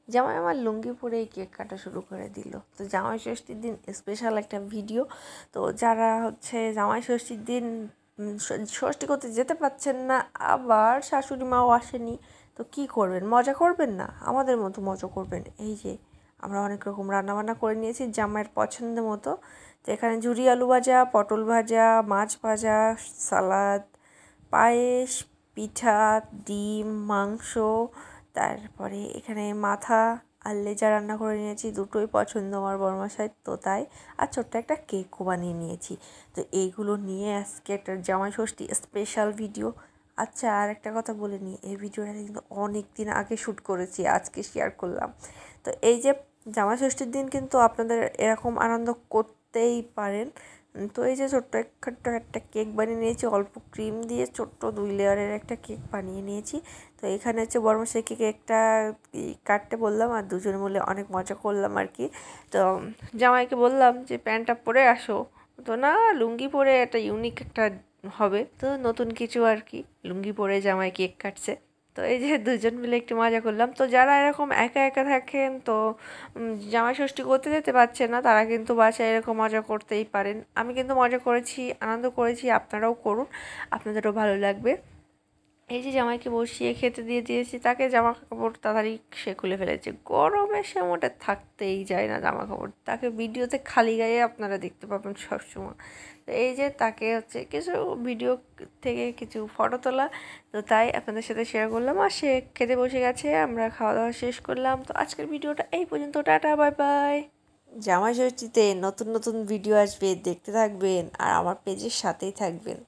জামাই আমার লুঙ্গি পরেই কেক কাটা শুরু করে দিল। তো জামাই ষষ্ঠীর দিন স্পেশাল একটা ভিডিও। তো যারা হচ্ছে জামাই ষষ্ঠীর দিন ষষ্ঠী করতে যেতে পারছেন না, আবার শাশুড়ি মাও আসেনি, তো কি করবেন? মজা করবেন না? আমাদের মতো মজা করবেন। এই যে আমরা অনেক রকম রান্নাবান্না করে নিয়েছি জামাইয়ের পছন্দ মতো। তো এখানে ঝুরি আলু ভাজা, পটল ভাজা, মাছ ভাজা, সালাদ, পায়েস, পিঠা, ডিম, মাংস, তারপরে এখানে মাথা আর লেজা রান্না করে নিয়েছি, দুটোই পছন্দ আমার বড়মশাইয়ের, তো তাই। আর ছোট্ট একটা কেকও বানিয়ে নিয়েছি। তো এইগুলো নিয়ে আজকে একটা জামাই ষষ্ঠী স্পেশাল ভিডিও। আচ্ছা, আর একটা কথা বলে নিই, এই ভিডিওটা কিন্তু অনেক দিন আগে শ্যুট করেছি, আজকে শেয়ার করলাম। তো এই যে জামাই ষষ্ঠীর দিন কিন্তু আপনাদের এরকম আনন্দ করতেই পারেন। তো এই যে ছোট্ট একটা কেক বানিয়ে নিয়েছি, অল্প ক্রিম দিয়ে ছোট্ট 2 লেয়ারের একটা কেক বানিয়ে নিয়েছি। তো এখানে হচ্ছে বড়মশাইকে কেকটা কাটতে বললাম, আর দুজনে মিলে অনেক মজা করলাম আর কি। তো জামাইকে বললাম যে প্যান্টটা পরে আসো, তো না, লুঙ্গি পরে একটা ইউনিক একটা হবে, তো নতুন কিছু আর কি, লুঙ্গি পরে জামাই কেক কাটছে। তো এই যে দুজন মিলে একটু মজা করলাম। তো যারা এরকম একা একা থাকেন, তো জামাই ষষ্ঠী করতে যেতে পারছেন না, তারা কিন্তু বাসায় এরকম মজা করতেই পারেন। আমি কিন্তু মজা করেছি, আনন্দ করেছি, আপনারাও করুন, আপনাদেরও ভালো লাগবে। এই যে জামাইকে বসিয়ে খেতে দিয়ে দিয়েছি, তাকে জামা কাপড় তাড়াতাড়ি সে খুলে ফেলেছে, গরমে সে মোটে থাকতেই যায় না জামা কাপড়, তাকে ভিডিওতে খালি গায়ে আপনারা দেখতে পাবেন সবসময়। তো এই যে তাকে হচ্ছে কিছু ভিডিও থেকে কিছু ফটো তোলা, তো তাই আপনাদের সাথে শেয়ার করলাম। আর সে খেতে বসে গেছে, আমরা খাওয়া দাওয়া শেষ করলাম। তো আজকের ভিডিওটা এই পর্যন্ত, টাটা, বাই বাই। জামাই ষষ্ঠীতে নতুন নতুন ভিডিও আসবে, দেখতে থাকবেন আর আমার পেজের সাথেই থাকবেন।